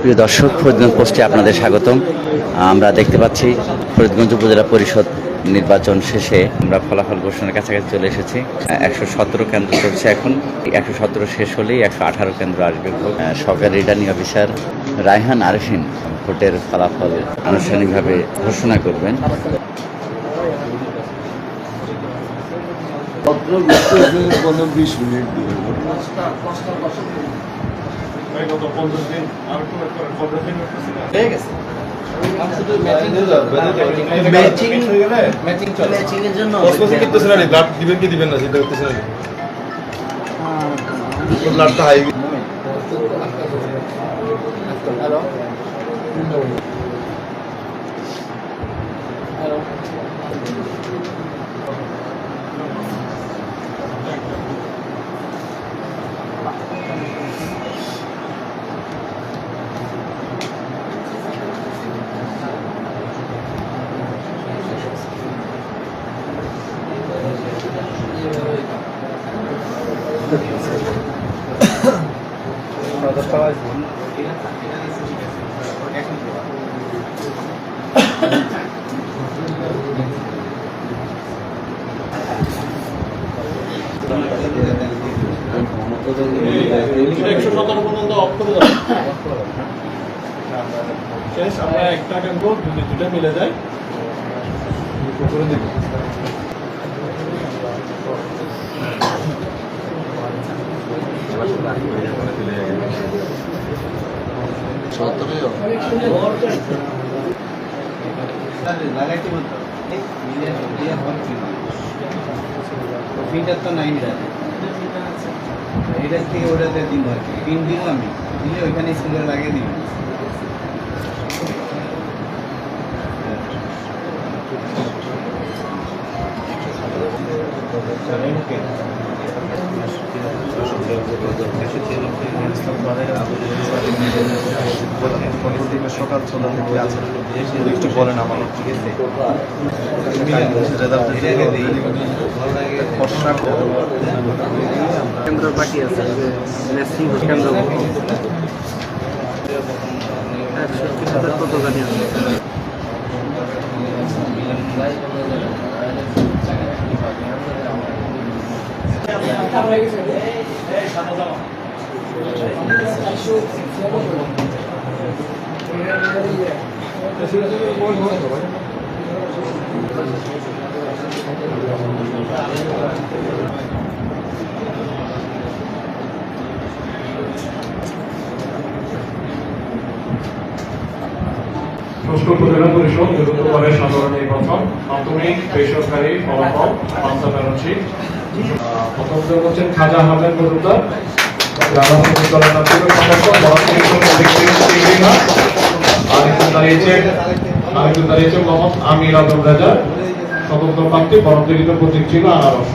প্রিয় দর্শক, ফরিদগঞ্জ পোস্টে আপনাদের স্বাগতম। আমরা দেখতে পাচ্ছি ফরিদগঞ্জ উপজেলা পরিষদ নির্বাচন শেষে আমরা ফলাফল ঘোষণার কাছাকাছি চলে এসেছি। 117 কেন্দ্র চলছে এখন। 117 শেষ হলেই 118 কেন্দ্র আসবে। সরকারি রিটার্নিং অফিসার রায়হান আরেফিন ভোটের ফলাফল আনুষ্ঠানিকভাবে ঘোষণা করবেন। আমরা একটা কেন্দ্র দুটা মিলে যাই করে দিব। এটার থেকে ওটাতে দিব আর কি, পিন দিব আমি দিলে ওইখানে স্কুলে লাগিয়ে দিব। সকাল ছোলা থেকে আছে একটু বলেন আমার, ঠিক আছে? কেন্দ্র বাকি আছে কেন্দ্র কত জানি আছে। ষষ্ঠ উপজেলা পরিষদ দ্রুততরের সাধারণ নির্বাচন প্রাথমিক বেসরকারি ফলাফল পাঁচটা বেরোচ্ছি। প্রথম হচ্ছেন খাজা আহমেদ মজুমদার, আরেকজন দাঁড়িয়েছে মোহাম্মদ আমির আদম রাজা, স্বতন্ত্র প্রার্থী, পরবর্তীত প্রতীক ছিল আনারস।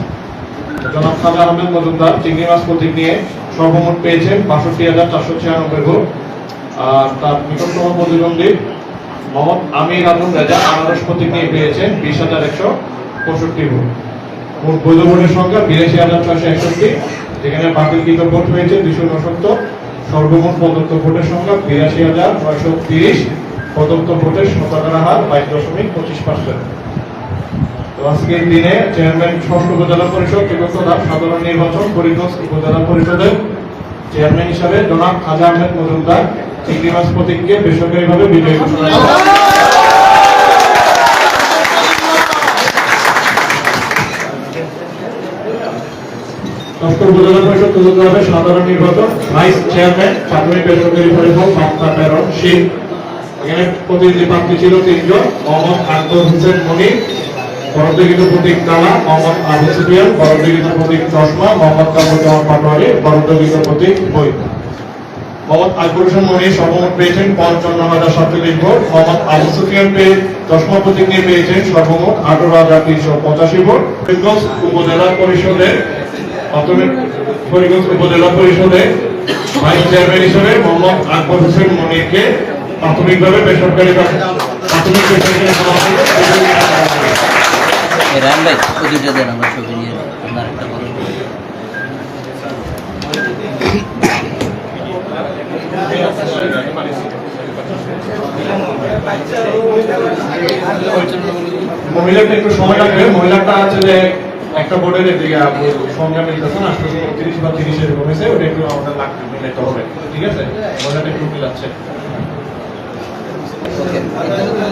জনাব খাজা আহমেদ মজুমদার চিংড়ি মাছ প্রতীক নিয়ে সর্বমোট পেয়েছেন ৬২,৪৯৬ ভোট। আর তার নিকটতম প্রতিদ্বন্দ্বী মোহাম্মদ আমির আদম রাজা আনারস প্রতীক নিয়ে পেয়েছেন ২০,১৬৫ ভোট। মোট বৈধ ভোটের সংখ্যা ৮২,৬৬১, যেখানে বাতিলকৃত ভোট হয়েছে ২৬৯। সর্বমোট প্রদত্ত ভোটের সংখ্যা ৮২,৯৩০। প্রদত্ত ভোটের শতকরা হার ২২.২৫%। তো আজকের দিনে চেয়ারম্যান ষষ্ঠ উপজেলা পরিষদ সাধারণ নির্বাচন ফরিদগঞ্জ উপজেলা পরিষদের চেয়ারম্যান হিসাবে জনাব খাজা আহমেদ মজুমদার চিংড়ি মাছ প্রতীককে বেসরকারিভাবে বিজয়ী ঘোষণা করেন। ষষ্ঠ উপজেলা পরিষদ চতুর্থভাবে সাধারণ নির্বাচন ভাইস চেয়ারম্যান প্রাথমিক বেসরকারি পরিষদ সংস্থা প্রেরণ শীল। এখানে প্রতিনিধি প্রার্থী ছিল ৩ জন। মোহাম্মদ আকবর হোসেন মনির, বরাদ্দকৃত প্রতীক কালা, মোহাম্মদ আবু সুফিয়ান, বরাদ্দকৃত প্রতীক চশমা, মোহাম্মদ কামরুজ্জামান পাটোয়ারি, বরাদ্দকৃত প্রতীক বই। মোহাম্মদ আকবর হোসেন মনির সর্বমোট পেয়েছেন ৫৫,০৪৭ ভোট। মোহাম্মদ আবু সুফিয়ান চশমা প্রতীক নিয়ে পেয়েছেন সর্বমোট ১৮,৩৮৫ ভোট। ফরিদগঞ্জ উপজেলা পরিষদের ভাইস চেয়ারম্যান হিসেবে মোহাম্মদ আকবর হোসেন মনিরকে প্রাথমিকভাবে বেসরকারি ছবি নিয়ে মহিলাটা একটু সময় লাগবে, মহিলাটা আছে যে একটা বোর্ডের এদিকে সংখ্যা মিলতেছে না, 30 বা 30 এরকম হয়েছে, ওটা একটু আমাদের লাগবে, মিলাইতে হবে, ঠিক আছে? মহিলাটা একটু মিলাচ্ছে।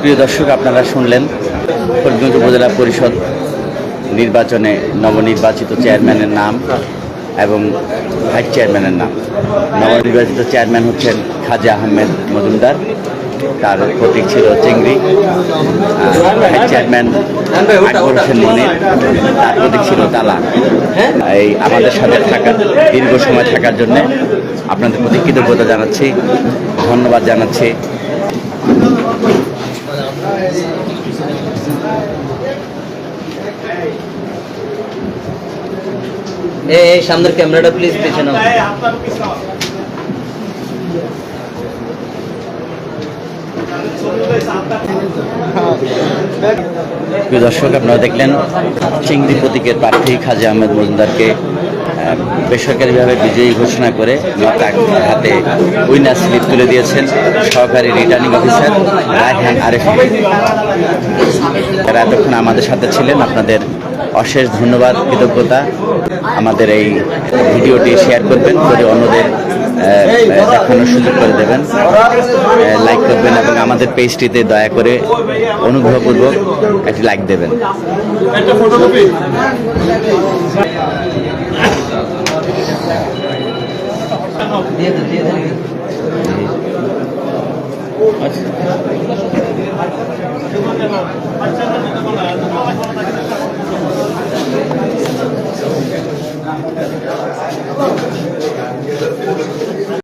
প্রিয় দর্শক, আপনারা শুনলেন ফরিদগঞ্জ উপজেলা পরিষদ নির্বাচনে নবনির্বাচিত চেয়ারম্যানের নাম এবং ভাইস চেয়ারম্যানের নাম। নবনির্বাচিত চেয়ারম্যান হচ্ছেন খাজা আহমেদ মজুমদার, তার প্রতীক ছিল চিংড়ি। ভাইস চেয়ারম্যান আকবর হোসেন মনির, তার প্রতীক ছিল তালা। এই আমাদের সাথে থাকার দীর্ঘ সময় থাকার জন্য আপনাদের প্রতি কৃতজ্ঞতা জানাচ্ছি, ধন্যবাদ জানাচ্ছি। এই সামনের ক্যামেরাটা প্লিজ পিছনে নাও। প্রিয় দর্শক, আপনারা দেখলেন চিংড়ি প্রতীকের প্রার্থী খাজা আহমেদ মজুমদারকে বেসরকারিভাবে বিজয়ী ঘোষণা করে তার হাতে উইনার স্লিপ তুলে দিয়েছেন সহকারী রিটার্নিং অফিসার রায়হান আরেফ। তারা এতক্ষণ আমাদের সাথে ছিলেন, আপনাদের অশেষ ধন্যবাদ, কৃতজ্ঞতা। আমাদের এই ভিডিওটি শেয়ার করবেন, করে অন্যদের দেখানোর সুযোগ করে দেবেন, লাইক করবেন এবং আমাদের পেজটিতে দয়া করে অনুগ্রহপূর্বক একটি লাইক দেবেন। একটা ফটোকপি দিয়ে দে।